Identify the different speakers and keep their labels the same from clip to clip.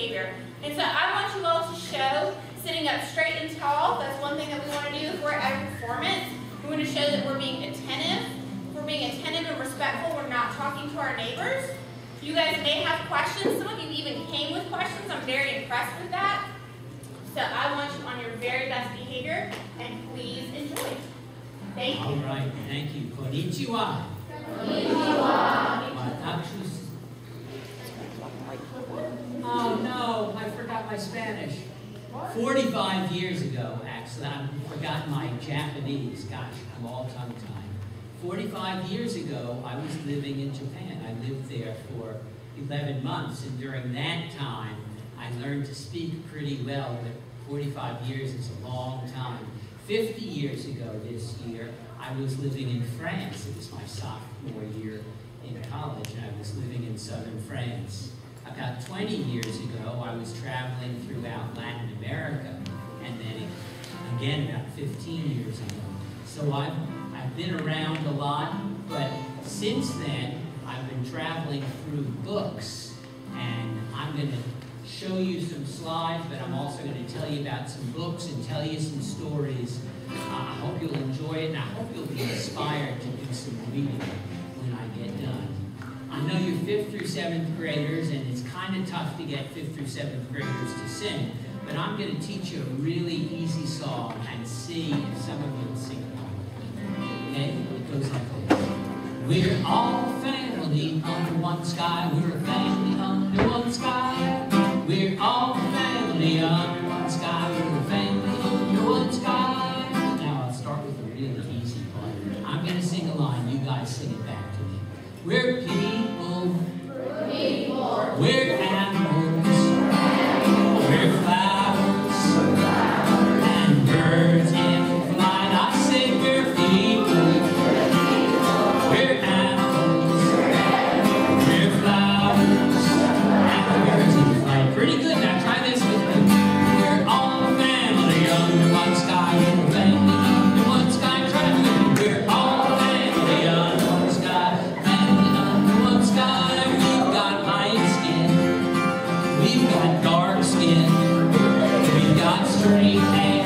Speaker 1: behavior. And so I want you all to show sitting up straight and tall. That's one thing that we want to do before every performance. We want to show that we're being attentive. If we're being attentive and respectful, we're not talking to our neighbors. You guys may have questions. Some of you even came with questions. I'm very impressed with that. So I want you on your very best behavior, and please enjoy. Thank you.
Speaker 2: All right, thank you. Konnichiwa. Oh no, I forgot my Spanish. 45 years ago, actually, I've forgotten my Japanese. Gosh, I'm all tongue-tied. 45 years ago, I was living in Japan. I lived there for 11 months, and during that time, I learned to speak pretty well, but 45 years is a long time. 50 years ago this year, I was living in France. It was my sophomore year in college, and I was living in southern France. About 20 years ago, I was traveling throughout Latin America, and then again about 15 years ago. So I've been around a lot, but since then, I've been traveling through books, and I'm going to show you some slides, but I'm also going to tell you about some books and tell you some stories. I hope you'll enjoy it, and I hope you'll be inspired to do some reading when I get done. I know you're 5th through 7th graders, and it's kind of tough to get 5th through 7th graders to sing, but I'm going to teach you a really easy song and see if some of you will sing along. Okay? It goes like this. We're all family under one sky. We're a family under one sky. We're all family under one sky. We're a family under one sky. Now I'll start with a really easy part. I'm going to sing a line. You guys sing it back to me. We're people. We're people. We're animals. We're flowers. And birds in flight. I say we're people. We're animals. We're flowers. And birds in flight. Pretty good. Now try this with me. We're all family under one sky. We're family under one sky. Try it with me. We're all family under one sky. Family under one sky. We've got light skin. We've got dark skin. We've got straight hair.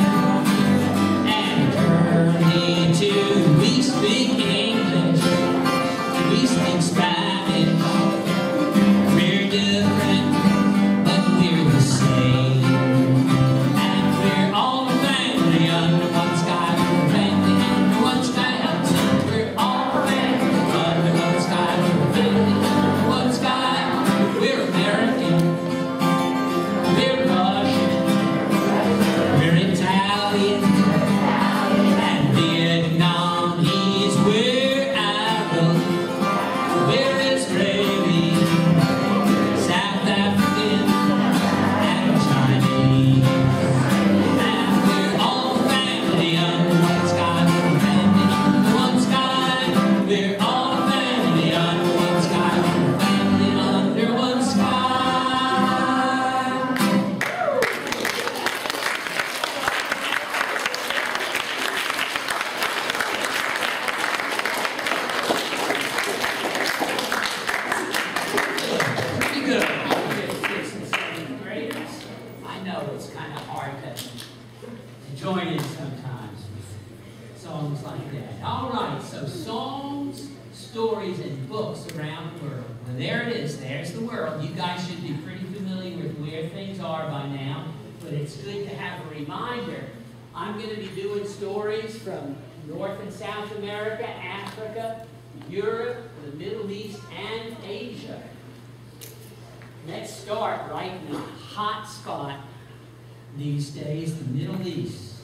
Speaker 2: And curly too. We speak English. We speak Spanish. We're different, but we're the same. And we're all a family under one sky. We're a family under one sky. We're all family under one sky. We're a family under one sky. We're American. We're Russian. We're Italian. And Vietnamese. We're Arab. We're Israeli. South African. And Chinese. And we're all family under one sky. We're a family under one sky. We're all family under one sky. We're a family under one sky. Pretty good. 5th, 6th, and 7th graders. I know it's kind of hard to join in sometimes with songs like that. All right, so songs, stories, and books around the world. Well, there it is. There's the world. You guys should be pretty familiar with where things are by now, but it's good to have a reminder. I'm going to be doing stories from North and South America, Africa, Europe, the Middle East, and Asia. Let's start right in the hot spot these days, the Middle East.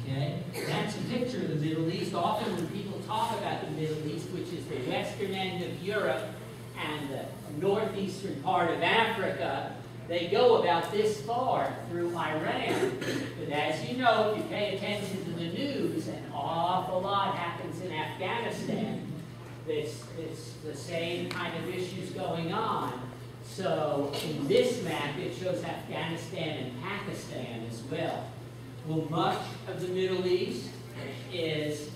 Speaker 2: Okay? That's a picture of the Middle East. Often when people talk about the Middle East, which is the western end of Europe and the northeastern part of Africa, they go about this far through Iran. But as you know, if you pay attention to the news, an awful lot happens in Afghanistan. It's the same kind of issues going on. So in this map, it shows Afghanistan and Pakistan as well. Well, much of the Middle East is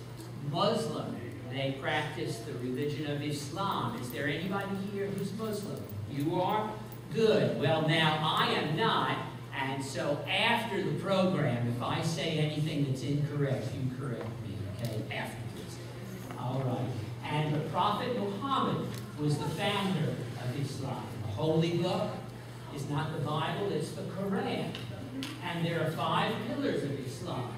Speaker 2: Muslim. They practice the religion of Islam. Is there anybody here who's Muslim? You are? Good. Well, now I am not, and so after the program, if I say anything that's incorrect, you correct me, okay? Afterwards. All right. And the Prophet Muhammad was the founder of Islam. The holy book is not the Bible, it's the Quran. And there are 5 pillars of Islam.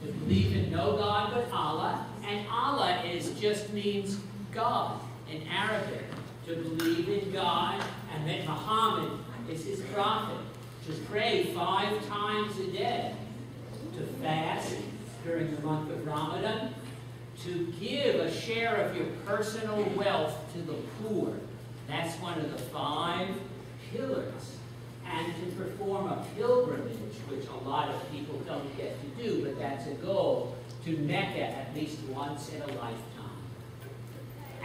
Speaker 2: To believe in no God but Allah, and Allah just means God in Arabic. To believe in God, and that Muhammad is his prophet. To pray 5 times a day. To fast during the month of Ramadan. To give a share of your personal wealth to the poor. That's one of the 5 pillars. And to perform a pilgrimage, which a lot of people don't get to do, but that's a goal, to Mecca at least once in a lifetime.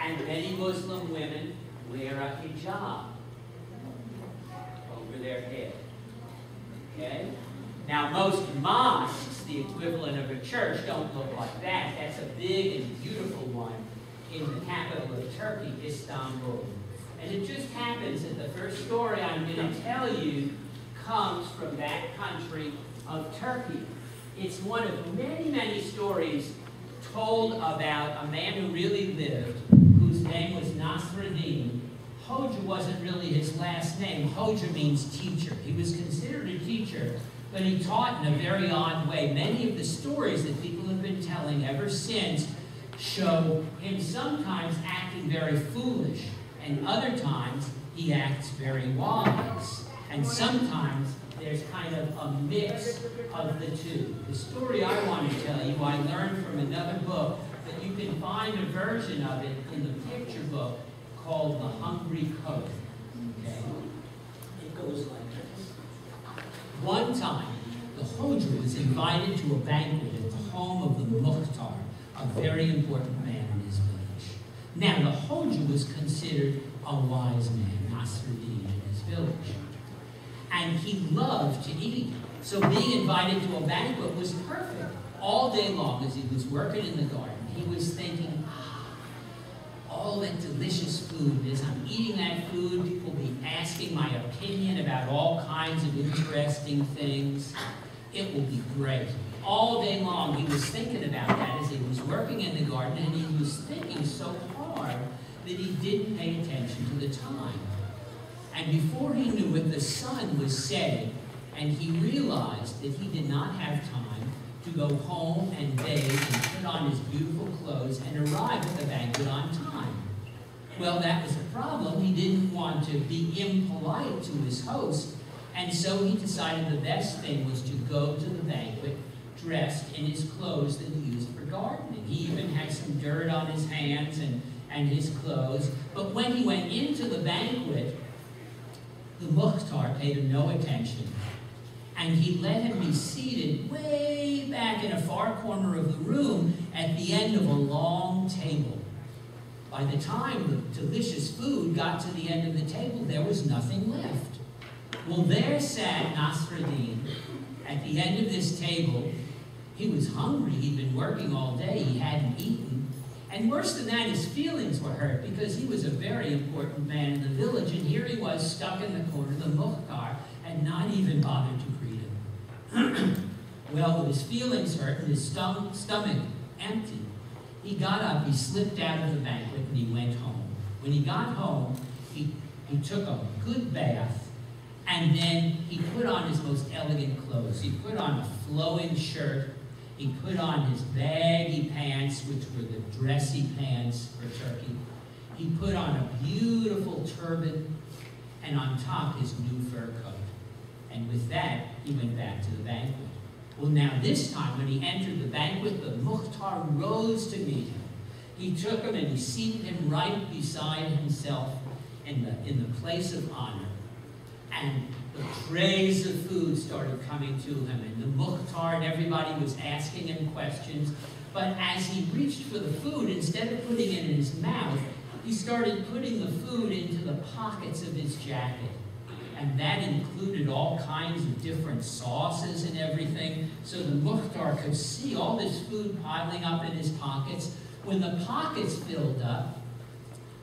Speaker 2: And many Muslim women wear a hijab over their head. Okay? Now, most mosques, the equivalent of a church, don't look like that. That's a big and beautiful one in the capital of Turkey, Istanbul. And it just happens that the first story I'm going to tell you comes from that country of Turkey. It's one of many, many stories told about a man who really lived, whose name was Nasredin. Hodja wasn't really his last name. Hodja means teacher. He was considered a teacher, but he taught in a very odd way. Many of the stories that people have been telling ever since show him sometimes acting very foolish, and other times he acts very wise. And sometimes there's kind of a mix of the two. The story I want to tell you, I learned from another book, but you can find a version of it in the picture book called The Hungry Coat. Okay? It goes like this. One time, the Hodja was invited to a banquet at the home of the Mukhtar, a very important man in his village. Now, the Hodja was considered a wise man, Nasredin, in his village. And he loved to eat. So being invited to a banquet was perfect. All day long, as he was working in the garden, he was thinking, all that delicious food. As I'm eating that food, people will be asking my opinion about all kinds of interesting things. It will be great. All day long, he was thinking about that as he was working in the garden, and he was thinking so hard that he didn't pay attention to the time. And before he knew it, the sun was setting, and he realized that he did not have time to go home and bathe and put on his beautiful clothes and arrive at the banquet on time. Well, that was a problem. He didn't want to be impolite to his host, and so he decided the best thing was to go to the banquet dressed in his clothes that he used for gardening. He even had some dirt on his hands and his clothes. But when he went into the banquet, the Mukhtar paid him no attention. And he let him be seated way back in a far corner of the room at the end of a long table. By the time the delicious food got to the end of the table, there was nothing left. Well, there sat Nasredin at the end of this table. He was hungry. He'd been working all day. He hadn't eaten. And worse than that, his feelings were hurt because he was a very important man in the village, and here he was stuck in the corner of the Mukhtar and not even bothered to greet him. Well, with his feelings hurt and his stomach empty, he got up, he slipped out of the banquet, and he went home. When he got home, he took a good bath, and then he put on his most elegant clothes. He put on a flowing shirt. He put on his baggy pants, which were the dressy pants for Turkey. He put on a beautiful turban, and on top his new fur coat. And with that, he went back to the banquet. Well, now this time, when he entered the banquet, the Mukhtar rose to meet him. He took him and he seated him right beside himself in the place of honor. And the trays of food started coming to him, and the Mukhtar and everybody was asking him questions. But as he reached for the food, instead of putting it in his mouth, he started putting the food into the pockets of his jacket. And that included all kinds of different sauces and everything, so the Mukhtar could see all this food piling up in his pockets. When the pockets filled up,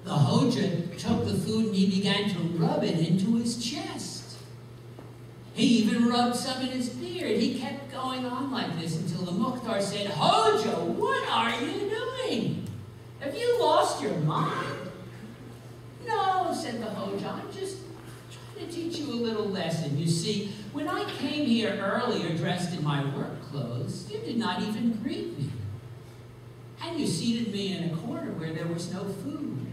Speaker 2: the Hodja took the food and he began to rub it into his chest. He even rubbed some in his beard. He kept going on like this until the Mukhtar said, "Hodja, what are you doing? Have you lost your mind?" "No," said the Hodja, "I'm just trying to teach you a little lesson. You see, when I came here earlier dressed in my work clothes, you did not even greet me. And you seated me in a corner where there was no food.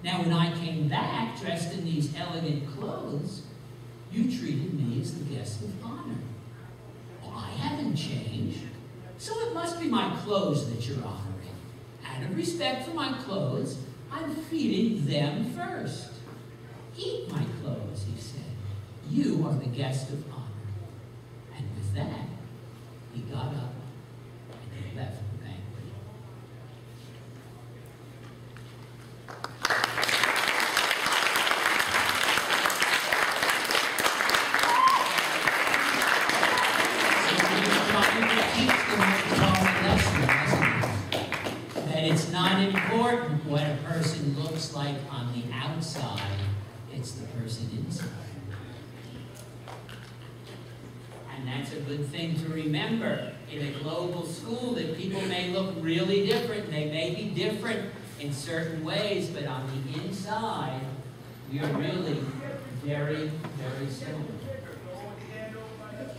Speaker 2: Now when I came back dressed in these elegant clothes, you treated me as the guest of honor. Well, I haven't changed, so it must be my clothes that you're honoring. Out of respect for my clothes, I'm feeding them first. Eat my clothes," he said. "You are the guest of honor." And with that, he got up and he left the banquet. That it's not important what a person looks like on the outside, it's the person inside. And that's a good thing to remember in a global school, that people may look really different. They may be different in certain ways, but on the inside, we are really very, very similar.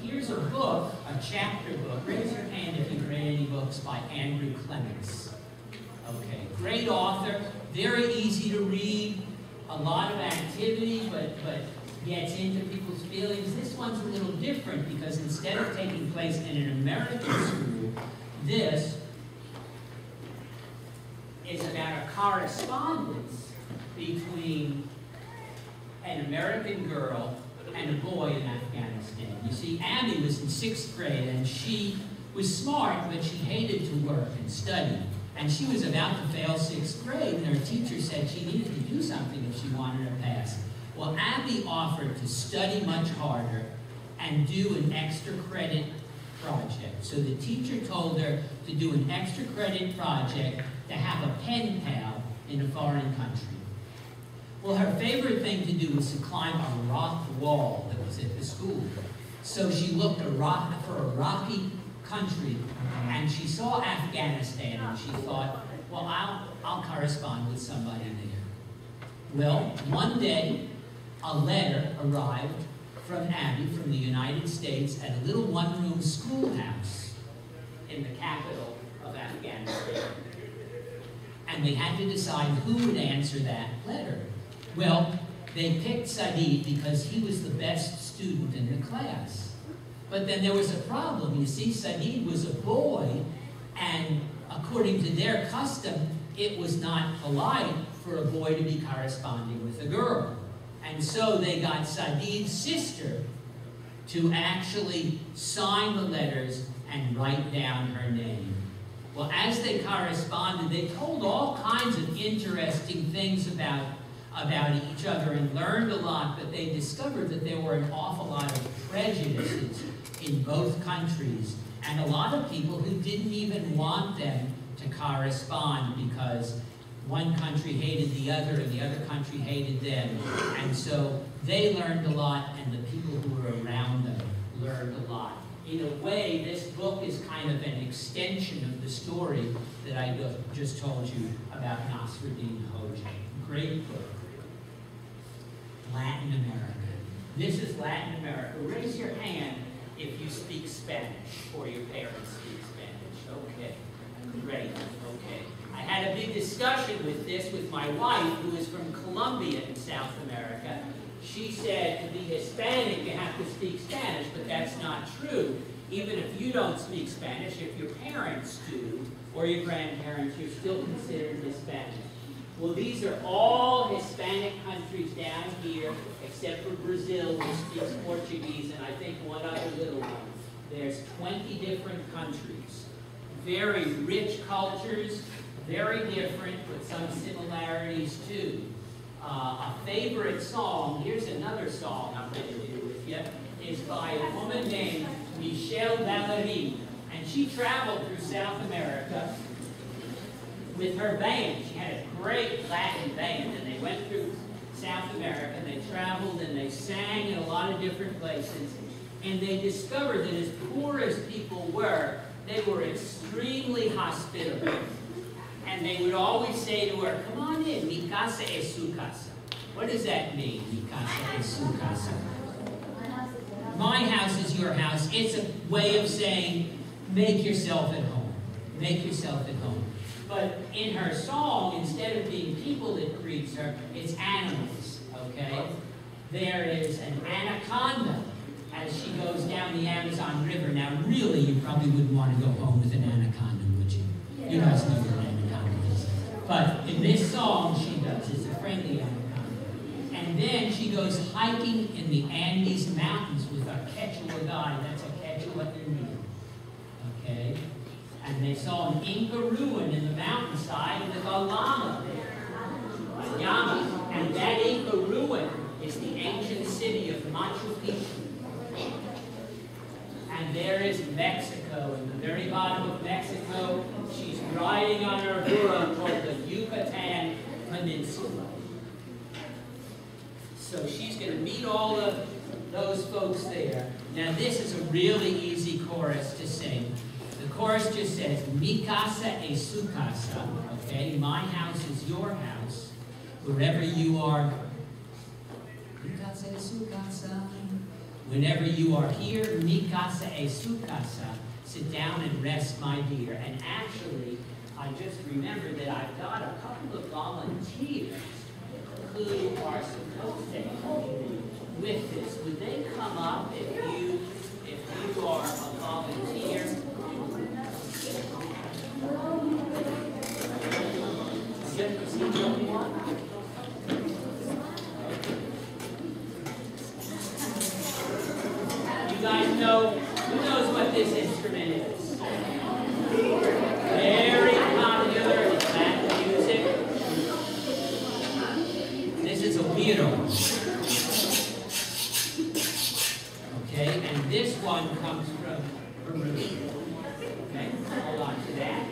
Speaker 2: Here's a book, a chapter book. Raise your hand if you've read any books by Andrew Clements. Okay, great author, very easy to read, a lot of activity, but gets into people's feelings. This one's a little different because instead of taking place in an American school, this is about a correspondence between an American girl and a boy in Afghanistan. You see, Abby was in 6th grade, and she was smart, but she hated to work and study. And she was about to fail 6th grade, and her teacher said she needed to do something if she wanted to pass. Well, Abby offered to study much harder and do an extra credit project. So the teacher told her to do an extra credit project to have a pen pal in a foreign country. Well, her favorite thing to do was to climb a rock wall that was at the school. So she looked for a rocky country, and she saw Afghanistan, and she thought, well, I'll correspond with somebody there. Well, one day, a letter arrived from Abby from the United States at a little one-room schoolhouse in the capital of Afghanistan. And they had to decide who would answer that letter. Well, they picked Sadid because he was the best student in the class. But then there was a problem. You see, Sadid was a boy, and according to their custom, it was not polite for a boy to be corresponding with a girl. And so they got Sadid's sister to actually sign the letters and write down her name. Well, as they corresponded, they told all kinds of interesting things about each other and learned a lot, but they discovered that there were an awful lot of prejudices in both countries, and a lot of people who didn't even want them to correspond because one country hated the other and the other country hated them. And so they learned a lot, and the people who were around them learned a lot. In a way, this book is kind of an extension of the story that I just told you about Nasredin Hodja. Great book. Latin America. This is Latin America. Raise your hand if you speak Spanish or your parents speak Spanish. Okay. Great. Okay. I had a big discussion with this with my wife, who is from Colombia in South America. She said to be Hispanic, you have to speak Spanish, but that's not true. Even if you don't speak Spanish, if your parents do, or your grandparents, you're still considered Hispanic. Well, these are all Hispanic countries down here, except for Brazil, which speaks Portuguese, and I think one other little one. There's 20 different countries. Very rich cultures, very different, but some similarities too. A favorite song, here's another song I'm going to do with you, is by a woman named Michelle Ballerini. And she traveled through South America with her band. She had a great Latin band, and they went through South America, and they traveled and they sang in a lot of different places. And they discovered that as poor as people were, they were extremely hospitable. And they would always say to her, come on in, mi casa es su casa. What does that mean, mi casa es su casa? My house is your house. It's a way of saying, make yourself at home. Make yourself at home. But in her song, instead of being people that greets her, it's animals, okay? There is an anaconda as she goes down the Amazon River. Now, really, you probably wouldn't want to go home with an anaconda, would you? You guys know what an anaconda is. But in this song, she does. It's a friendly anaconda. And then she goes hiking in the Andes Mountains with a Quechua guide. That's a Quechua Indian. Okay? And they saw an Inca ruin in the mountainside with a llama there. A llama. And that Inca ruin is the ancient city of Machu Picchu. And there is Mexico, in the very bottom of Mexico. She's riding on her burro toward the Yucatan Peninsula. So she's going to meet all of those folks there. Now this is a really easy chorus to sing. The chorus just says, mi casa es su casa, okay? My house is your house, wherever you are. Mi casa es su casa. Whenever you are here, mi casa es su casa. Sit down and rest, my dear. And actually, I just remembered that I've got a couple of volunteers who are supposed to help me with this. Would they come up if you are a volunteer? You guys know, who knows what this instrument is? Very popular in Latin music. This is a güiro. Okay, and this one comes from Peru. Okay, hold on to that.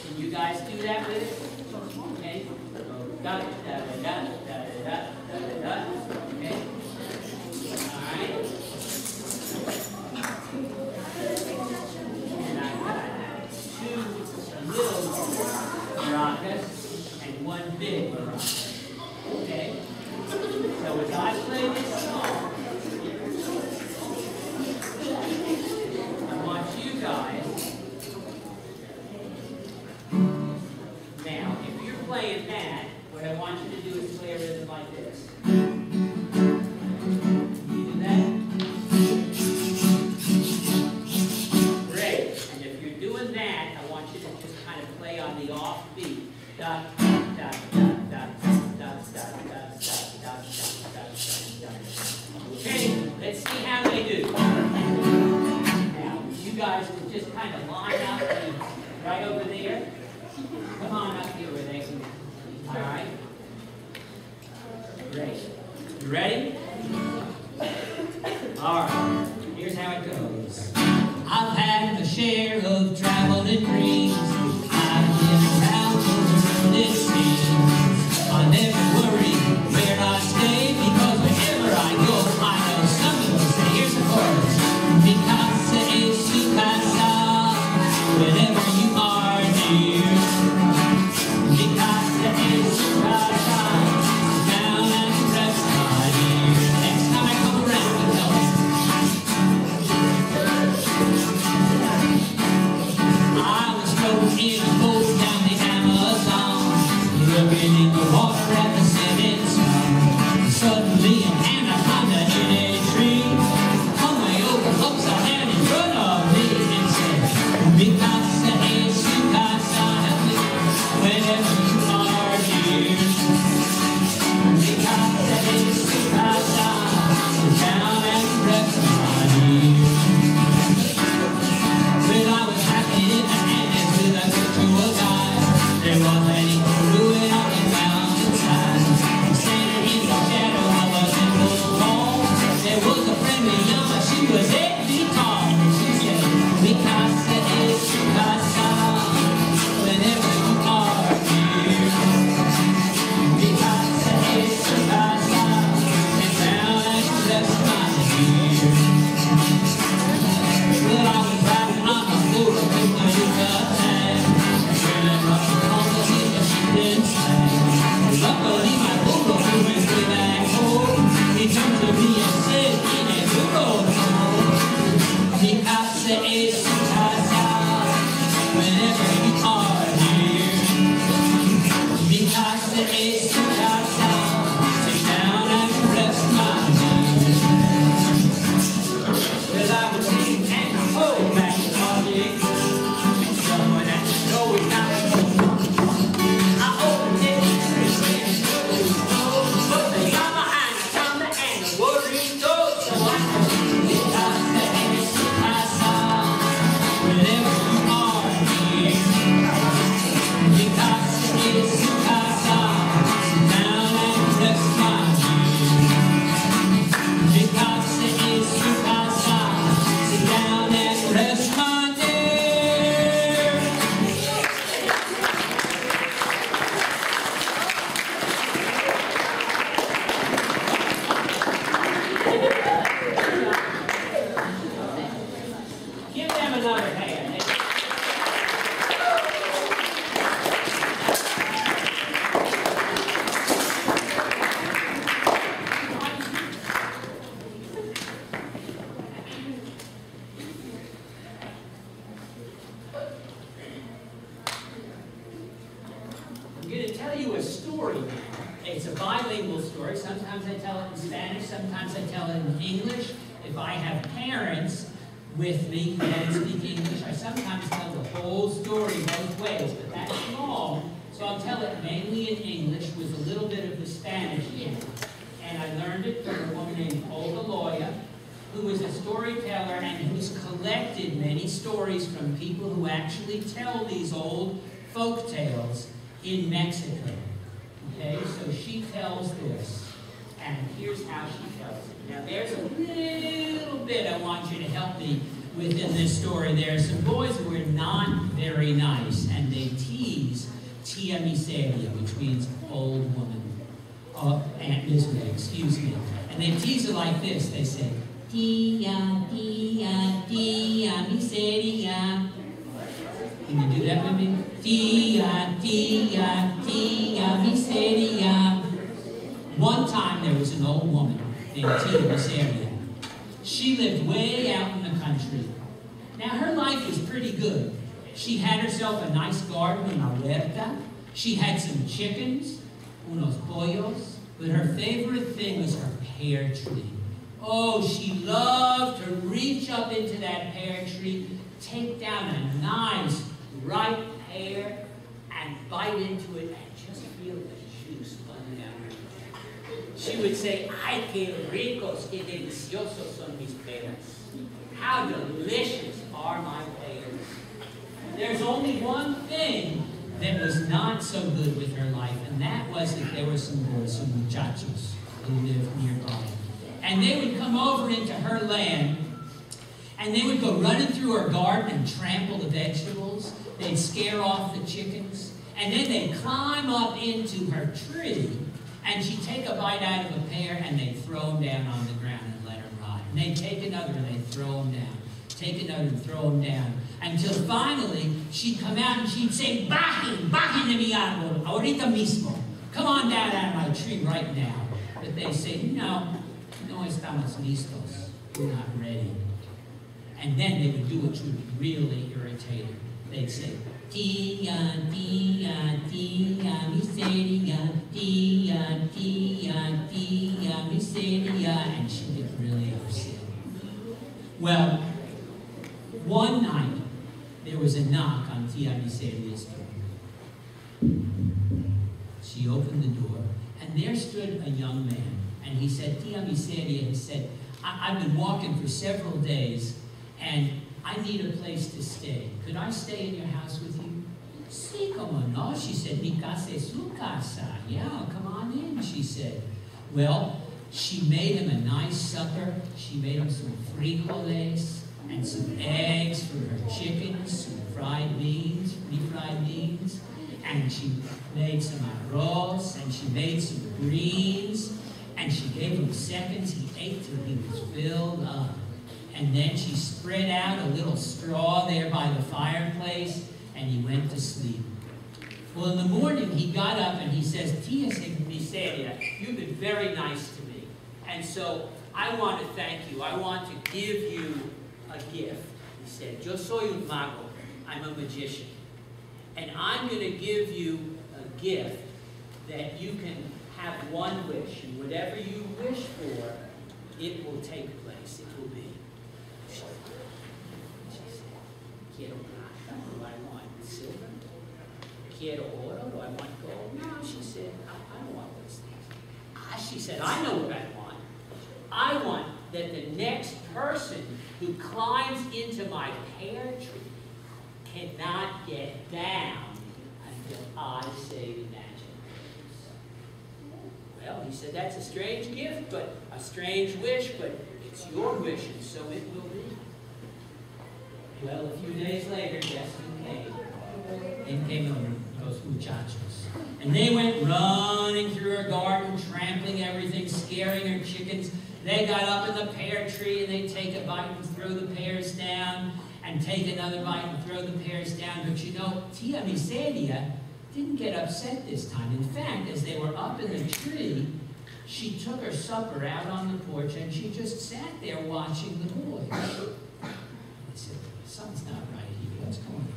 Speaker 2: Can you guys do that with it? Okay. Da, da, da, da, da, da, da, da. Okay. All right. And I've got 2 little maracas and 1 big maraca. Okay. So as I play this song, I want you guys. Now, if you're playing that, what I want you to do is play a rhythm like this. You do that? Great. And if you're doing that, I want you to just kind of play on the off beat. Da, da, da, da, da, da, da, da, da, da. Okay, let's see how they do. Now, you guys will just kind of line up right over there. Come on up here where they can. All right. Great. You ready? All right. Here's how it goes. I've had a share of travel and dreams. I've been around the world, it seems. I never worry where I stay, because wherever I go, I know someone will say, here's the chorus. Mi casa es su casa, whenever you are near. Mi casa es su casa, down and rest my dear. Next time I come around, you tell me. I was floating in a boat down the Amazon, looking in the water at the setting sun. Suddenly an anaconda in a tree hung way over upside down in front of me and said, mi casa es su casa, help me whenever you are here. Mi casa es su casa, sit down and rest my dear. Well, I was happy in the Andes with a good It's a bilingual story. Sometimes I tell it in Spanish, sometimes I tell it in English. If I have parents with me who don't speak English, I sometimes tell the whole story both ways, but that's small, so I'll tell it mainly in English with a little bit of the Spanish in it. And I learned it from a woman named Olga Loya, who is a storyteller and who's collected many stories from people who actually tell these old folk tales in Mexico. Okay, so she tells this, and here's how she tells it. Now there's a little bit I want you to help me with in this story. There are some boys who are not very nice, and they tease Tía Miseria, which means old woman. Aunt Miseria, excuse me. And they tease her like this. They say, Tía, Tía, Tía Miseria. Can you do that with me? Tía, Tía, Tía Miseria. One time there was an old woman named Tía Miseria. She lived way out in the country. Now her life was pretty good. She had herself a nice garden, una huerta. She had some chickens, unos pollos. But her favorite thing was her pear tree. Oh, she loved to reach up into that pear tree, take down a nice ripe pear, and bite into it and just feel the juice running down her neck. She would say, ay, qué ricos, qué deliciosos son mis peras. How delicious are my pears. There's only one thing that was not so good with her life, and that was that there were some boys, some muchachos, who lived nearby. And they would come over into her land, and they would go running through her garden and trample the vegetables. They'd scare off the chickens, and then they'd climb up into her tree, and she'd take a bite out of a pear, and they'd throw them down on the ground and let her rot. And they'd take another, and they'd throw them down. Take another and throw them down. Until finally, she'd come out and she'd say, Bajen, bajen de mi árbol, ahorita mismo. Come on down out of my tree right now. But they say, no estamos listos. We're not ready. And then they would do what would really irritate her. They'd say, Tía, Tía, Tía Miseria, Tía, Tía, Tía Miseria, and she'd get really upset. Well, one night, there was a knock on Tía Miseria's door. She opened the door, and there stood a young man. And he said, Tía Miseria, he said, I've been walking for several days, and I need a place to stay. Could I stay in your house with you? Sí, como no. She said, mi casa es su casa. Yeah, come on in, she said. Well, she made him a nice supper. She made him some frijoles and some eggs for her chickens, some fried beans, refried beans. And she made some arroz, and she made some greens. And she gave him seconds. He ate till he was filled up. And then she spread out a little straw there by the fireplace, and he went to sleep. Well, in the morning, he got up and he says, Tía Miseria, you've been very nice to me. And so I want to thank you. I want to give you a gift. He said, Yo soy un mago. I'm a magician. And I'm going to give you a gift that you can have one wish, and whatever you wish for, it will take place. It will be. She said, quiero plata, do I want silver? Quiero oro, do I want gold? No, she said, I don't want those things. She said, I know what I want. I want that the next person who climbs into my pear tree cannot get down until I say the magic words. Well, he said, that's a strange gift, but a strange wish, but it's your wish, and so it will be. Well, a few days later, guess who came? In came those muchachos. And they went running through her garden, trampling everything, scaring her chickens. They got up in the pear tree, and they'd take a bite and throw the pears down, and take another bite and throw the pears down. But you know, Tía Miseria didn't get upset this time. In fact, as they were up in the tree, she took her supper out on the porch, and she just sat there watching the boys. I said, something's not right here. What's going on?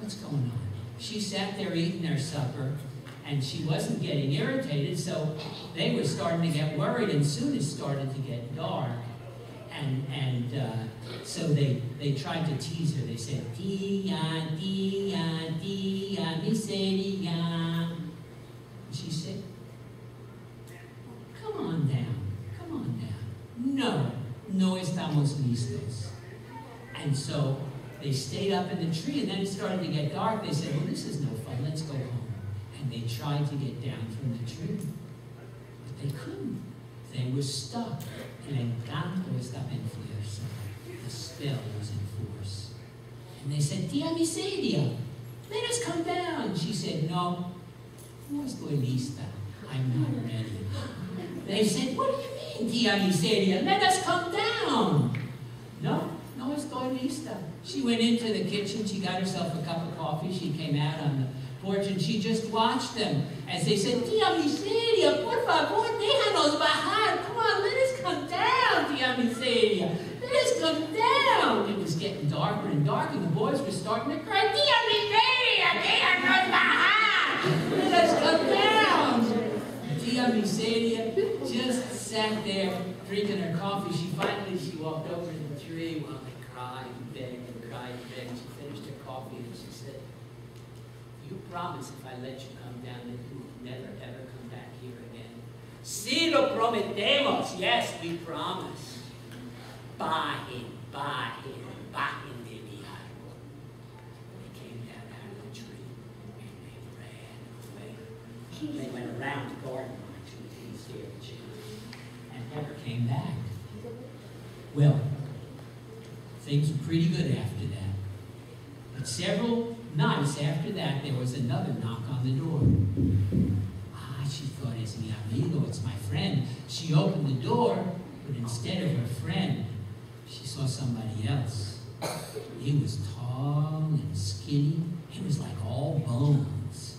Speaker 2: What's going on? She sat there eating her supper, and she wasn't getting irritated, so they were starting to get worried, and soon it started to get dark. So they tried to tease her. They said, Tía, Tía, Tía Miseria. And she said, come on down, come on down. No, no estamos listos. And so they stayed up in the tree, and then it started to get dark. They said, well, this is no fun, let's go home. And they tried to get down from the tree, but they couldn't. They were stuck. El encanto estaba en fuerza. The spell was in force. And they said, Tía Miseria, let us come down. She said, no, no estoy lista. I'm not ready. They said, what do you mean, Tía Miseria? Let us come down. No, no estoy lista. She went into the kitchen. She got herself a cup of coffee. She came out on the porch, and she just watched them as they said, Tía Miseria, por favor, déjanos bajar. Come on, let us come down, Tía Miseria. Let us come down. It was getting darker and darker. The boys were starting to cry, Tía Miseria, déjanos bajar. Let us come down. Tía Miseria just sat there drinking her coffee. She walked over to the tree while they cried and begged and cried and begged. She finished her coffee, and she said, you promise if I let you come down that you will never, ever come back here again? Sí, lo prometemos. Yes, we promise. Bajen, bajen, bajen de mi árbol. They came down out of the tree, and they ran away. They went around the garden to the scared chickens, and never came back. Well, things were pretty good after that. But several nights after that, there was another knock on the door. She thought, it's mi amigo, it's my friend. She opened the door, but instead of her friend, she saw somebody else. He was tall and skinny. He was like all bones.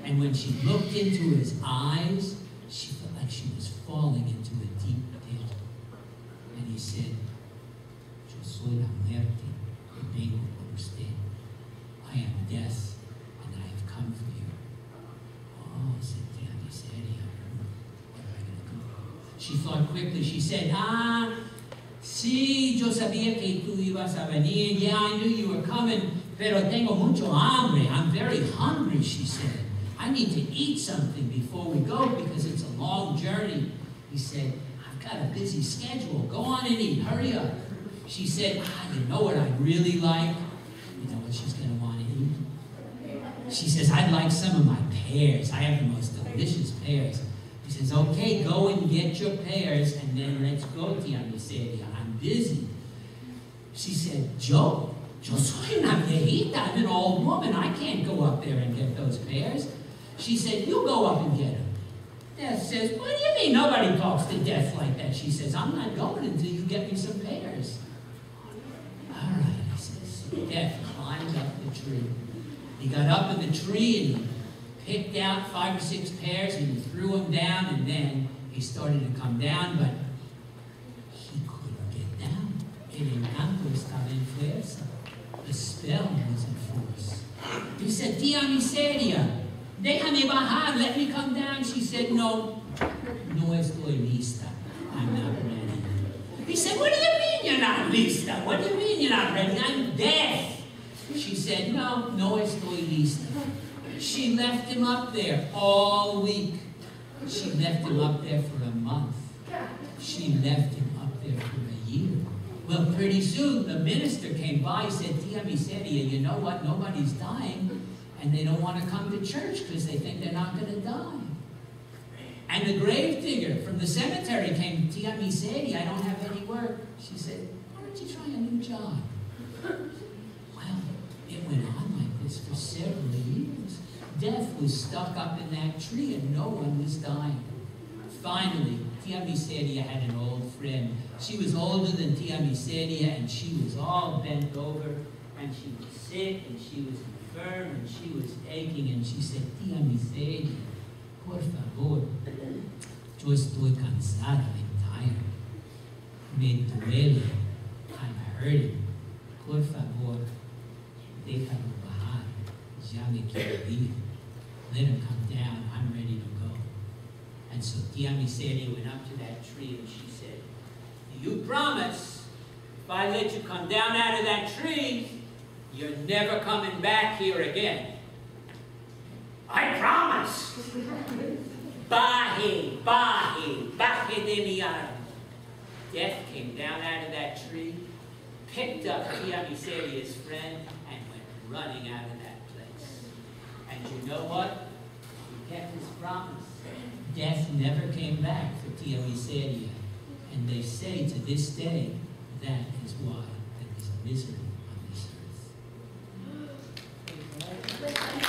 Speaker 2: And when she looked into his eyes, she felt like she was falling into a deep pit. And he said, Yo soy la muerte y vengo por usted. I am death, and I have come for you. Oh, said Tía Miseria. What am I going to do? She thought quickly. She said, sí, yo sabía que tú ibas a venir. Yeah, I knew you were coming, pero tengo mucho hambre. I'm very hungry, she said. I need to eat something before we go because it's a long journey. He said, I've got a busy schedule. Go on and eat. Hurry up. She said, you know what I'd really like? You know what she's going to want to eat? She says, I'd like some of my pears. I have the most delicious pears. He says, okay, go and get your pears, and then let's go, Tía Miseria. I'm busy. She said, yo soy una viejita. I'm an old woman. I can't go up there and get those pears. She said, you go up and get them. Death says, what do you mean nobody talks to Death like that? She says, I'm not going until you get me some pears. All right, he says. So Death climbed up the tree. He got up in the tree and he picked out 5 or 6 pears and he threw them down, and then he started to come down, but he couldn't get down. El encanto estaba en fuerza. The spell was in force. He said, Tía Miseria, déjame bajar, let me come down. She said, no, no estoy lista. I'm not ready. He said, what do you mean you're not lista? What do you mean you're not ready? I'm deaf. She said, no, no estoy lista. She left him up there all week. She left him up there for a month. She left him up there for a year. Well, pretty soon, the minister came by and said, Tía Miseria, you know what? Nobody's dying, and they don't want to come to church because they think they're not going to die. And the grave digger from the cemetery came, Tía Miseria, I don't have any work. She said, why don't you try a new job? Well, it went on like this for several years. Death was stuck up in that tree and no one was dying. Finally, Tía Miseria had an old friend. She was older than Tía Miseria and she was all bent over and she was sick and she was infirm and she was aching and she said, Tía Miseria, por favor, yo estoy cansada, I'm tired. Me duele, I'm hurting. Por favor, déjalo bajar, ya me quiero ir. Let him come down, I'm ready to go. And so Tía Miseria went up to that tree and she said, do you promise if I let you come down out of that tree, you're never coming back here again? I promise. Baje, baje, baje de mi arma. Death came down out of that tree, picked up Tía Miseria's friend, and went running out of that place. And you know what? He kept his promise. Death never came back for Tía Miseria. And they say to this day, that is why there is misery on this earth.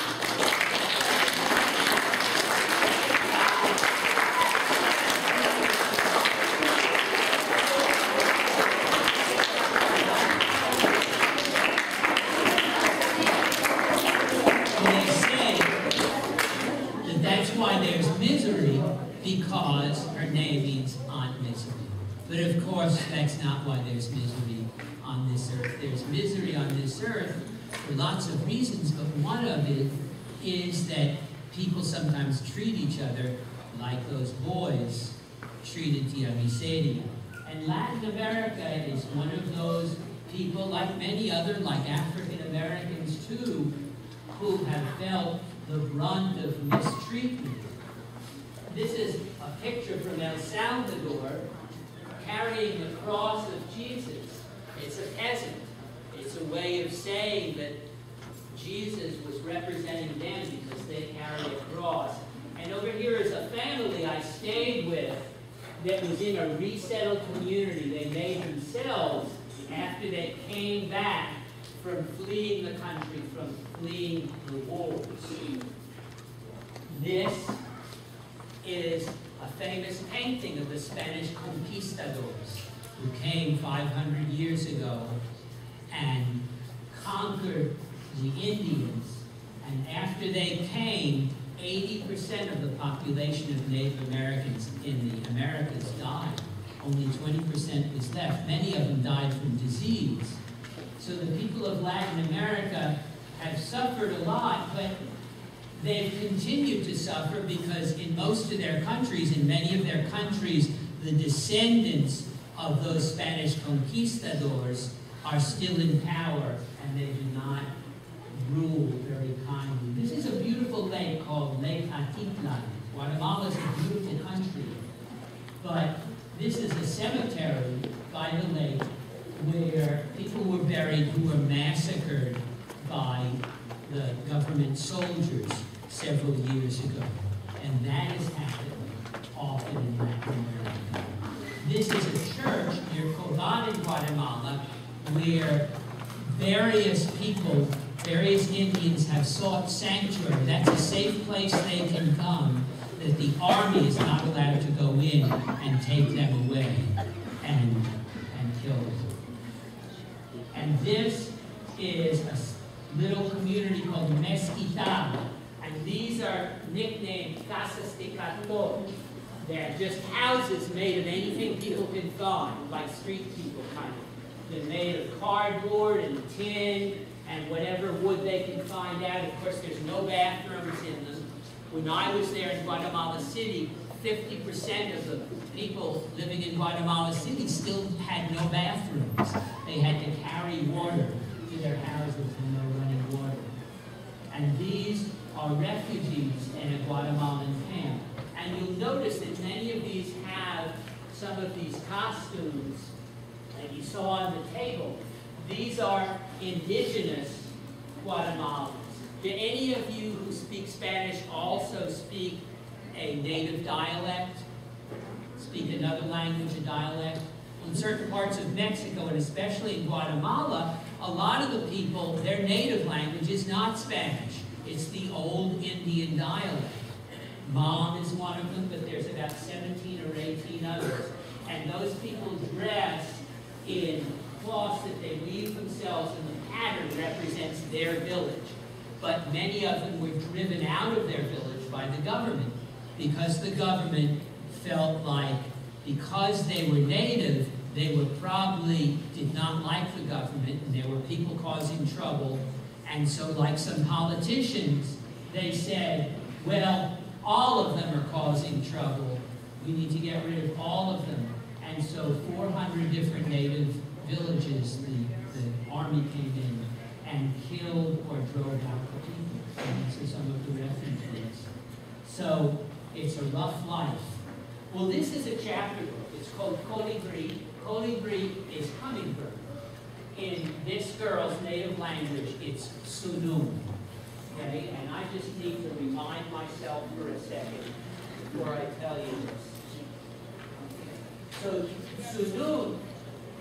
Speaker 2: Because her name means Aunt Misery. But of course, that's not why there's misery on this earth. There's misery on this earth for lots of reasons, but one of it is that people sometimes treat each other like those boys treated Tía Miseria. And Latin America is one of those people, like many other, like African Americans too, who have felt the brunt of mistreatment. This is a picture from El Salvador carrying the cross of Jesus. It's a peasant. It's a way of saying that Jesus was representing them because they carry a cross. And over here is a family I stayed with that was in a resettled community they made themselves after they came back from fleeing the country, from fleeing the wars. This is a famous painting of the Spanish conquistadors who came 500 years ago and conquered the Indians. And after they came, 80% of the population of Native Americans in the Americas died. Only 20% was left. Many of them died from disease. So the people of Latin America have suffered a lot, but they've continued to suffer because in most of their countries, in many of their countries, the descendants of those Spanish conquistadors are still in power and they do not rule very kindly. This is a beautiful lake called Lake Atitlan. Guatemala is a beautiful country, but this is a cemetery by the lake where people were buried who were massacred by the government soldiers several years ago. And that has happened often in Latin America. This is a church near Coban in Guatemala where various people, various Indians have sought sanctuary. That's a safe place they can come, that the army is not allowed to go in and take them away and kill them. And this is a little community called Mezquital. And these are nicknamed casas de cartón. They're just houses made of anything people can find, like street people kind of. They're made of cardboard and tin and whatever wood they can find out. Of course, there's no bathrooms in them. When I was there in Guatemala City, 50% of the people living in Guatemala City still had no bathrooms. They had to carry water to their houses and no running water. And these are refugees in a Guatemalan camp. And you'll notice that many of these have some of these costumes that you saw on the table. These are indigenous Guatemalans. Do any of you who speak Spanish also speak a native dialect? Speak another language, a dialect? In certain parts of Mexico, and especially in Guatemala, a lot of the people, their native language is not Spanish. It's the old Indian dialect. Mom is one of them, but there's about 17 or 18 others. And those people dress in cloths that they weave themselves, and the pattern represents their village. But many of them were driven out of their village by the government, because the government felt like because they were native, they were probably did not like the government, and there were people causing trouble. And so, like some politicians, they said, well, all of them are causing trouble. We need to get rid of all of them. And so 400 different native villages, the army came in and killed or drove out the people. And these are some of the refugees. So it's a rough life. Well, this is a chapter book. It's called Colibri. Colibri is hummingbird. In this girl's native language, it's Sunum. Okay, and I just need to remind myself for a second before I tell you this. So Sunum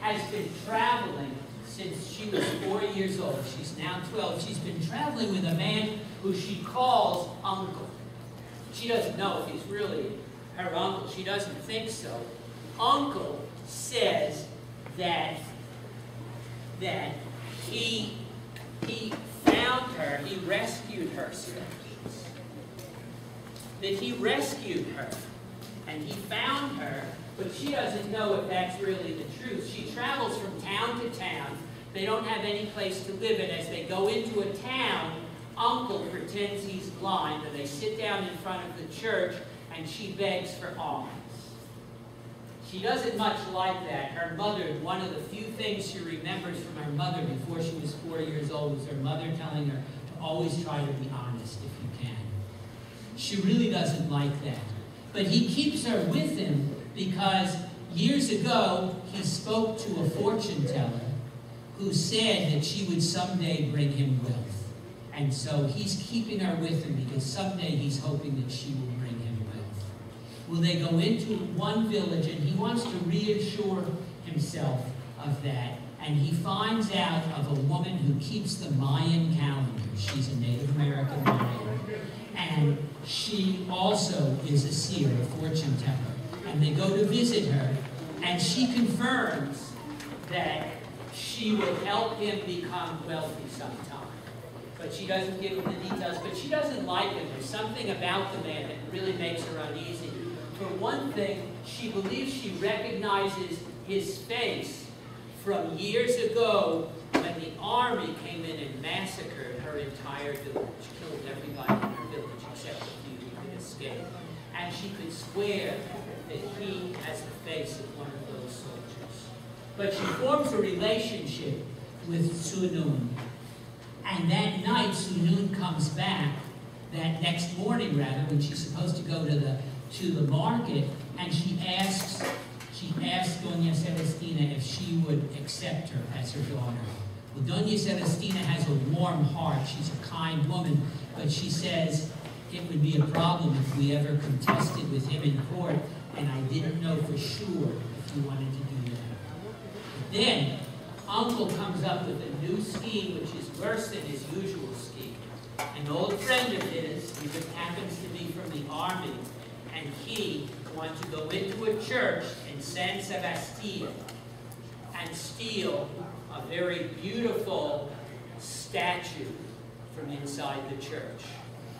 Speaker 2: has been traveling since she was 4 years old. She's now 12. She's been traveling with a man who she calls uncle. She doesn't know if he's really her uncle. She doesn't think so. Uncle says that he found her, he rescued her, that he rescued her, and he found her, but she doesn't know if that's really the truth. She travels from town to town. They don't have any place to live, and as they go into a town, Uncle pretends he's blind, and they sit down in front of the church, and she begs for alms. She doesn't much like that. Her mother, one of the few things she remembers from her mother before she was 4 years old was her mother telling her to always try to be honest if you can. She really doesn't like that. But he keeps her with him because years ago he spoke to a fortune teller who said that she would someday bring him wealth. And so he's keeping her with him because someday he's hoping that she will bring him wealth. Well, they go into one village, and he wants to reassure himself of that. And he finds out of a woman who keeps the Mayan calendar. She's a Native American Mayan. And she also is a seer, a fortune teller. And they go to visit her, and she confirms that she will help him become wealthy sometime. But she doesn't give him the details. But she doesn't like him. There's something about the man that really makes her uneasy. For one thing, she believes she recognizes his face from years ago when the army came in and massacred her entire village, killed everybody in her village except a few who could escape. And she could swear that he has the face of one of those soldiers. But she forms a relationship with Sunun. And that night, Sunun comes back, that next morning rather, when she's supposed to go to the market, and she asks Doña Celestina if she would accept her as her daughter. Well, Doña Celestina has a warm heart. She's a kind woman, but she says it would be a problem if we ever contested with him in court, and I didn't know for sure if you wanted to do that. But then, Uncle comes up with a new scheme, which is worse than his usual scheme. An old friend of his, who just happens to be from the army, and he wants to go into a church in San Sebastian and steal a very beautiful statue from inside the church.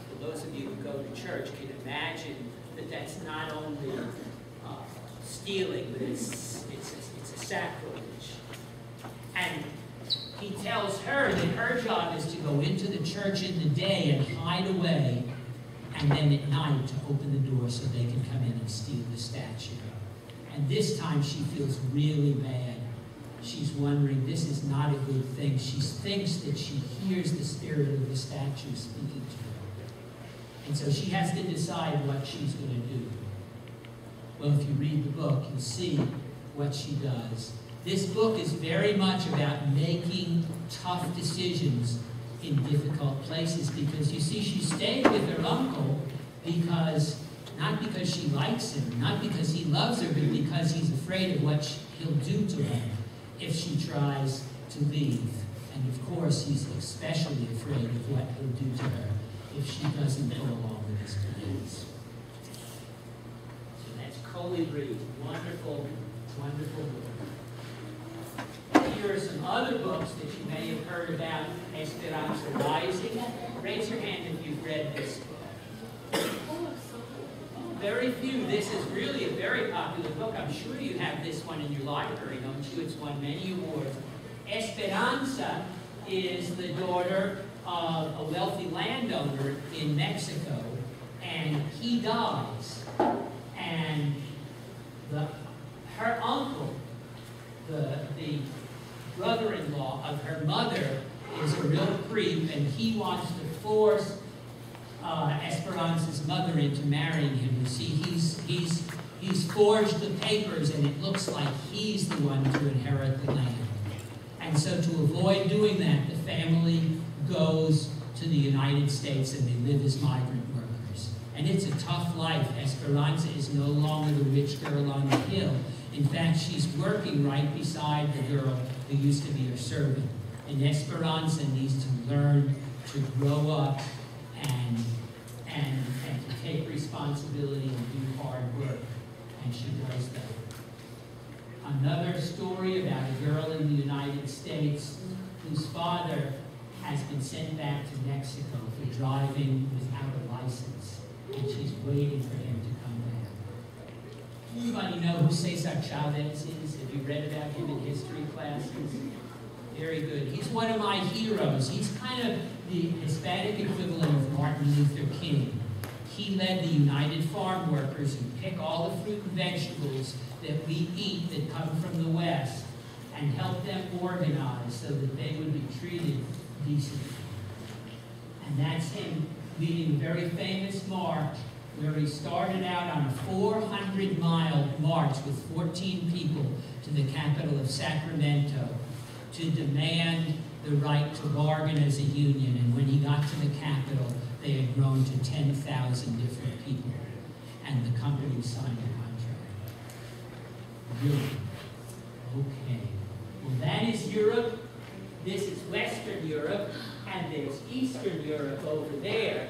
Speaker 2: For those of you who go to church can imagine that that's not only stealing, but it's a sacrilege. And he tells her that her job is to go into the church in the day and hide away, and then at night to open the door so they can come in and steal the statue. And this time she feels really bad. She's wondering, this is not a good thing. She thinks that she hears the spirit of the statue speaking to her. And so she has to decide what she's going to do. Well, if you read the book, you'll see what she does. This book is very much about making tough decisions in difficult places, because you see, she stayed with her uncle not because she likes him, not because he loves her, but because he's afraid of what he'll do to her if she tries to leave. And of course, he's especially afraid of what he'll do to her if she doesn't go along with his plans. So that's Colibri. Wonderful, wonderful book. Here are some other books that you may have heard about. Esperanza Rising. Raise your hand if you've read this book. Very few. This is really a very popular book. I'm sure you have this one in your library, don't you? It's won many awards. Esperanza is the daughter of a wealthy landowner in Mexico, and he dies. And her uncle, the brother-in-law of her mother, is a real creep, and he wants to force Esperanza's mother into marrying him. You see, he's forged the papers, and it looks like he's the one to inherit the land. And so to avoid doing that, the family goes to the United States, and they live as migrant workers. And it's a tough life. Esperanza is no longer the rich girl on the hill. In fact, she's working right beside the girl who used to be her servant. And Esperanza needs to learn to grow up and to take responsibility and do hard work. And she does that. Another story about a girl in the United States whose father has been sent back to Mexico for driving without a license. And she's waiting for him to come back. Anybody know who Cesar Chavez is? Have you read about him in history classes? Very good. He's one of my heroes. He's kind of the Hispanic equivalent of Martin Luther King. He led the United Farm Workers who pick all the fruit and vegetables that we eat that come from the West and help them organize so that they would be treated decently. And that's him leading a very famous march where he started out on a 400-mile march with 14 people to the capital of Sacramento to demand the right to bargain as a union. And when he got to the capital, they had grown to 10,000 different people. And the company signed a contract. Really? Okay. Well, that is Europe. This is Western Europe. And there's Eastern Europe over there.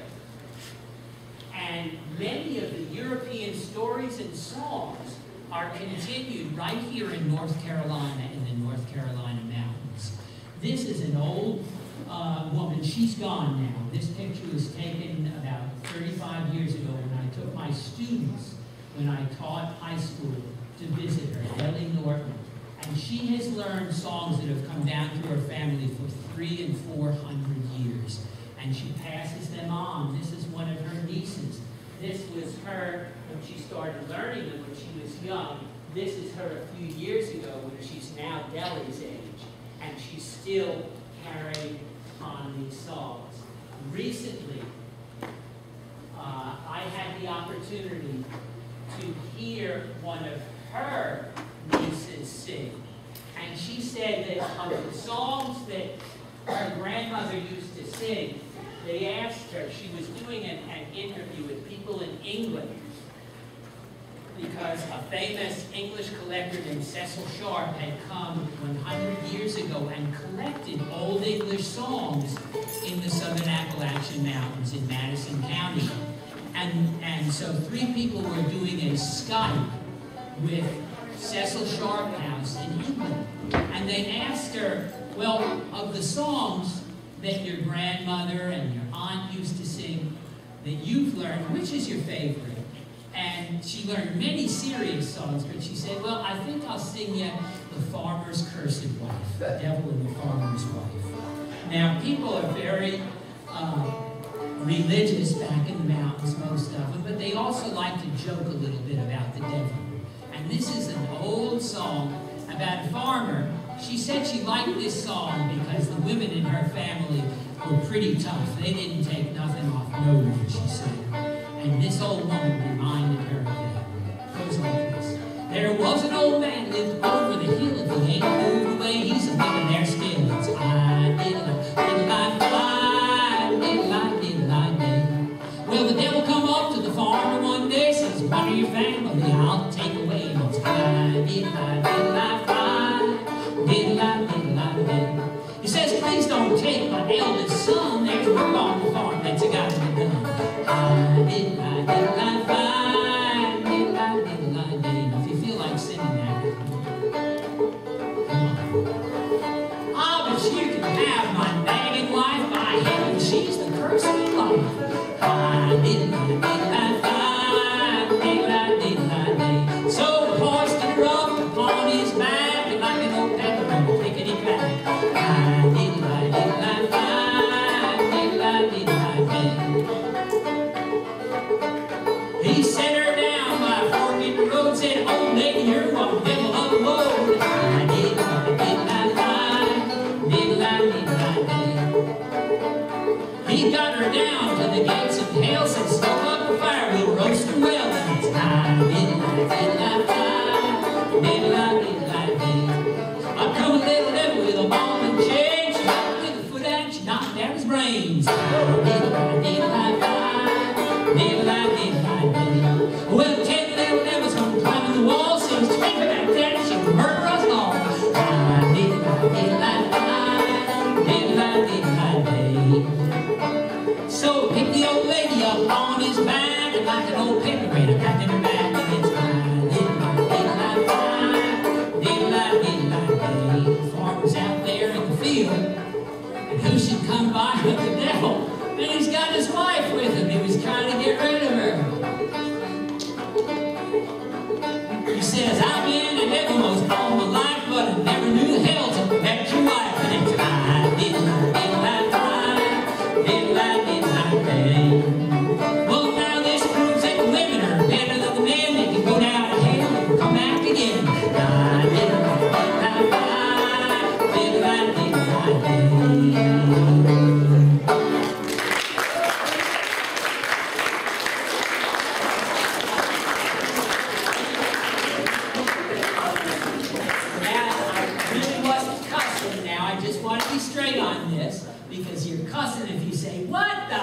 Speaker 2: And many of the European stories and songs are continued right here in North Carolina, in the North Carolina mountains. This is an old woman. She's gone now. This picture was taken about 35 years ago when I took my students, when I taught high school, to visit her, Ellie Norton. And she has learned songs that have come down through her family for 300 and 400 years. And she passes them on. This is one of her nieces. This was her when she started learning them when she was young. This is her a few years ago when she's now Deli's age. And she's still carrying on these songs. Recently, I had the opportunity to hear one of her nieces sing. And she said that of the songs that her grandmother used to sing, they asked her, she was doing an interview with people in England because a famous English collector named Cecil Sharp had come 100 years ago and collected old English songs in the southern Appalachian Mountains in Madison County. And so 3 people were doing a Skype with Cecil Sharp House in England. And they asked her, well, of the songs that your grandmother and your aunt used to sing that you've learned, which is your favorite? And she learned many serious songs, but she said, well, I think I'll sing you The Farmer's Cursed Wife, The Devil and the Farmer's Wife. Now, people are very religious back in the mountains, most of them, but they also like to joke a little bit about the devil. And this is an old song about a farmer. She said she liked this song because the women in her family were pretty tough. They didn't take nothing off no one, she said. And this old woman reminded her of that. It goes like this. There was an old man lived over the hill. If he ain't moved away, he's a living there still. It's well, the devil come up to the farmer one day, says, one of your family I'll take away. And it's he says, please don't take my eldest son. There's work on the farm that's got to be done. If you feel like singing that, come on. Ah, but you can have my nagging wife. By heaven, she's the curse of your life. So the boy stood her up upon his back, and like an old pepper, pickety clack. He set her down by a fork in the road, said, "Oh, lady, you're one devil of a load." He got her down to the gates of hell, said, "Stoke up the fire, we'll roast her well." And it's up come a little devil with a ball and chain. She knocked with a foot out, she knocked out his brains. Well, 10 little devils come climbing the wall, says, "Take her back there, and she'll murder us all." So pick the old lady up on his back, and like an old paper grader, back in her back, and it's the farmer's out there in the field, and who should come by but the devil? And he's got his wife with him. He was trying to get rid of her. He says, "I've been a devil most all my life, but I never knew the hell to protect your wife." And it's well, now this proves that the women are better than the men. They can go down to hell and come back again. Because you're cussing if you say, "What the?"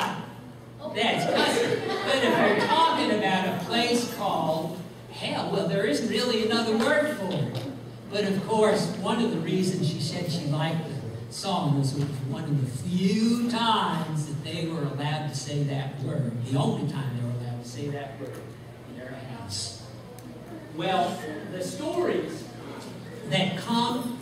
Speaker 2: That's cussing. But if you're talking about a place called hell, well, there isn't really another word for it. But of course, one of the reasons she said she liked the song was it was one of the few times that they were allowed to say that word. The only time they were allowed to say that word in their house. Well, the stories that come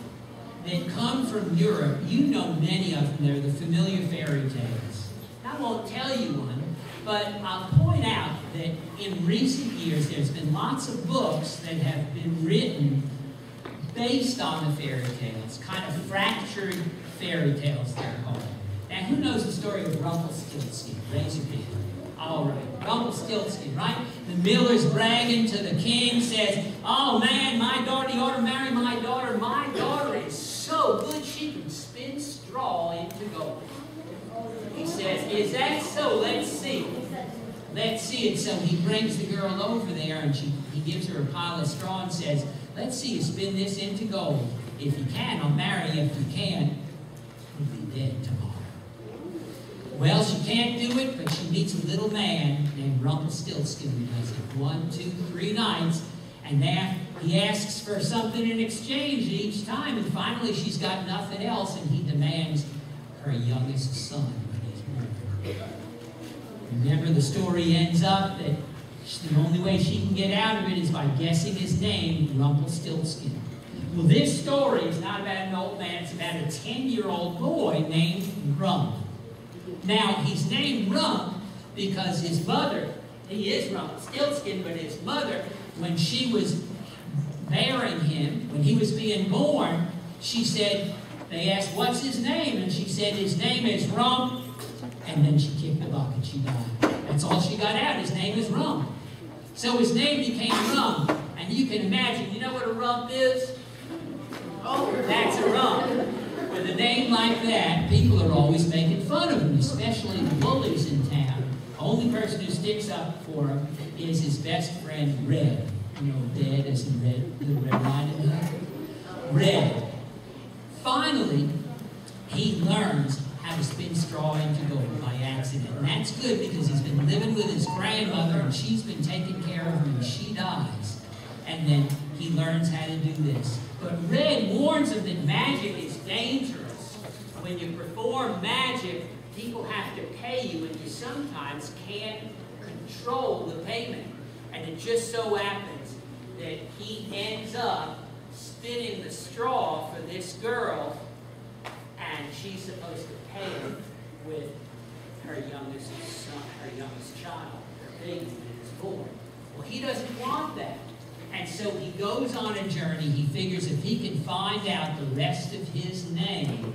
Speaker 2: from Europe, you know many of them. They're the familiar fairy tales. I won't tell you one, but I'll point out that in recent years there's been lots of books that have been written based on the fairy tales, kind of fractured fairy tales they're called. Now, who knows the story of Rumplestiltskin? Raise your hand. All right, Rumplestiltskin, right? The miller's bragging to the king, says, "Oh man, my daughter, you ought to marry my daughter. My daughter is so good she can spin straw into gold." He says, "Is that so? Let's see. Let's see it." So he brings the girl over there, and he gives her a pile of straw and says, "Let's see you spin this into gold. If you can, I'll marry you. If you can't, you'll be dead tomorrow." Well, she can't do it, but she meets a little man named Rumpelstiltskin who does it 1, 2, 3 nights, and he asks for something in exchange each time, and finally she's got nothing else, and he demands her youngest son when he's murdered. Remember, the story ends up that the only way she can get out of it is by guessing his name, Rumpelstiltskin. Well, this story is not about an old man, it's about a 10-year-old boy named Rump. Now, he's named Rump because his mother, he is Rumpelstiltskin, but his mother, when she was bearing him, when he was being born, she said, they asked, what's his name? And she said, his name is Rump. And then she kicked the bucket, she died. That's all she got out, his name is Rump. So his name became Rump. And you can imagine, you know what a rump is? Oh, that's a rump. With a name like that, people are always making fun of him, especially the bullies in town. The only person who sticks up for him is his best friend, Red. You know, Dead as in Red, the Red Riding Hood. Red. Finally, he learns how to spin straw into gold by accident. And that's good because he's been living with his grandmother and she's been taking care of him and she dies. And then he learns how to do this. But Red warns him that magic is dangerous. When you perform magic, people have to pay you and you sometimes can't control the payment. And it just so happens that he ends up spinning the straw for this girl, and she's supposed to pay him with her youngest son, her youngest child, her baby that is born. Well, he doesn't want that. And so he goes on a journey. He figures if he can find out the rest of his name,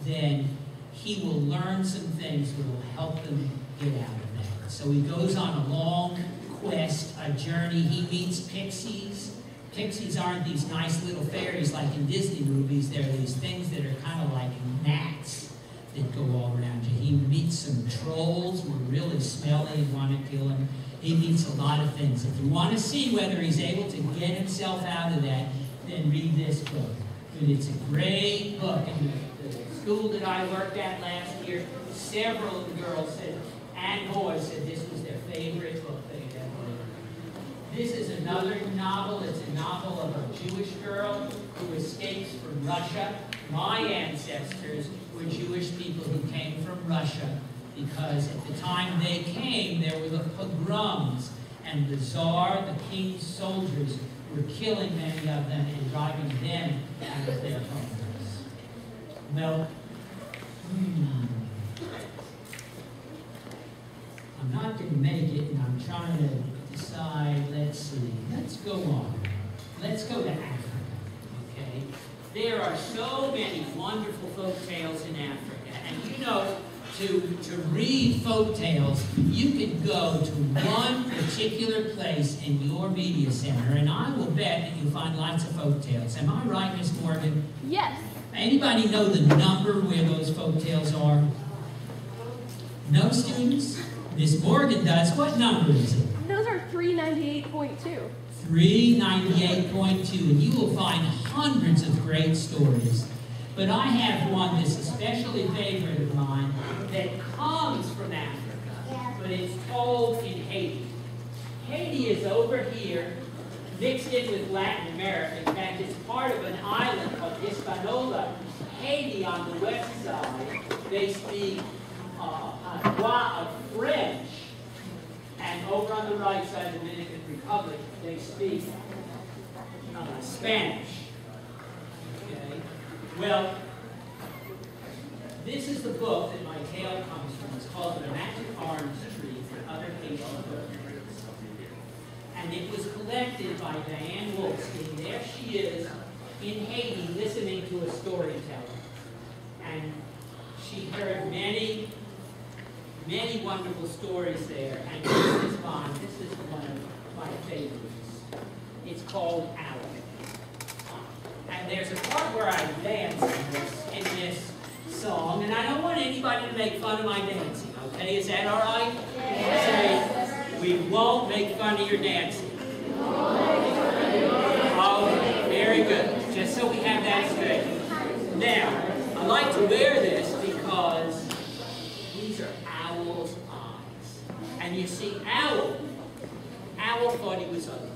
Speaker 2: then he will learn some things that will help them get out of that. So he goes on a long quest, a journey. He meets pixies. Pixies aren't these nice little fairies like in Disney movies. They're these things that are kind of like gnats that go all around you. He meets some trolls who are really smelly and want to kill him. He meets a lot of things. If you want to see whether he's able to get himself out of that, then read this book. But it's a great book. And the school that I worked at last year, several of the girls said, and boys said this was their favorite book they had ever read. This is another novel. It's a novel of a Jewish girl who escapes from Russia. My ancestors were Jewish people who came from Russia because at the time they came, there were the pogroms, and the Tsar, the king's soldiers, were killing many of them and driving them out of their homes. Well, I'm not going to make it, and I'm trying to decide, let's see, let's go on. Let's go to Africa, okay? There are so many wonderful folk tales in Africa, and you know, to read folk tales, you can go to one particular place in your media center, and I will bet that you'll find lots of folk tales. Am I right, Miss Morgan?
Speaker 3: Yes.
Speaker 2: Anybody know the number where those folk tales are? No students? Miss Morgan does. What number is it?
Speaker 3: Those are 398.2.
Speaker 2: 398.2, and you will find hundreds of great stories. But I have one that's especially favorite of mine that comes from Africa, but it's told in Haiti. Haiti is over here, mixed in with Latin America. In fact, it's part of an island called Hispaniola. Haiti on the west side, they speak French, and over on the right side of the Dominican Republic, they speak Spanish. Okay? Well, this is the book that my tale comes from. It's called The Magic Orange Tree for Other Haitian Books. And it was collected by Diane Wolkstein. There she is in Haiti listening to a storyteller. And she heard many, many wonderful stories there. And this is mine. This is one of my favorites. It's called Owl. And there's a part where I dance in this song, and I don't want anybody to make fun of my dancing, okay? Is that all right? Yes. Say, we won't make fun of your dancing. Oh, very good. Just so we have that straight. Now, I like to wear this because these are Owl's eyes. And you see, Owl thought he was ugly.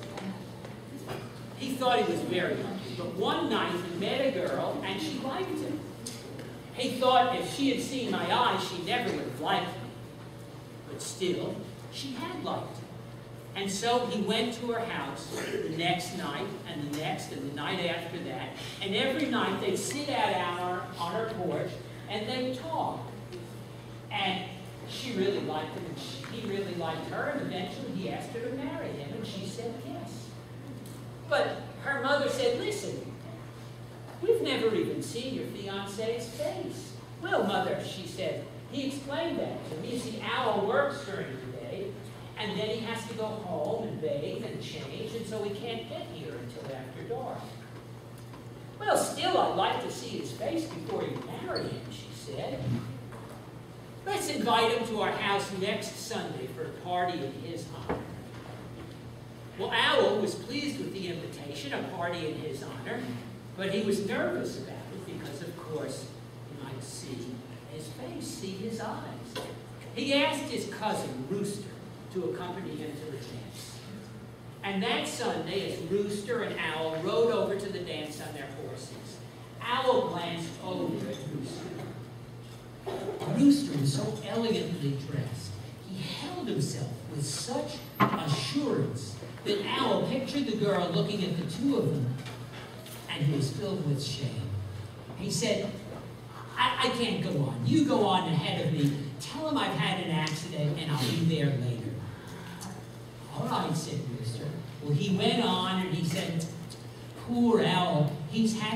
Speaker 2: He thought he was very ugly. But one night he met a girl and she liked him. He thought if she had seen my eyes, she never would have liked me. But still, she had liked him. And so he went to her house the next night, and the next, and the night after that. And every night they'd sit out on her porch and they'd talk. And she really liked him, and he really liked her, and eventually he asked her to marry him, and she said yes. But her mother said, listen, we've never even seen your fiancé's face. Well, Mother, she said, he explained that to me. You see, Owl works during the day, and then he has to go home and bathe and change, and so he can't get here until after dark. Well, still, I'd like to see his face before you marry him, she said. Let's invite him to our house next Sunday for a party in his honor. Well, Owl was pleased with the invitation, a party in his honor, but he was nervous about it because, of course, he might see his face, see his eyes. He asked his cousin, Rooster, to accompany him to the dance. And that Sunday, as Rooster and Owl rode over to the dance on their horses, Owl glanced over at Rooster. Rooster was so elegantly dressed. He held himself with such assurance that Owl pictured the girl looking at the two of them, and he was filled with shame. He said, I can't go on. You go on ahead of me. Tell him I've had an accident, and I'll be there later. All right, said Rooster. Well, he went on, and he said, poor Owl, he's had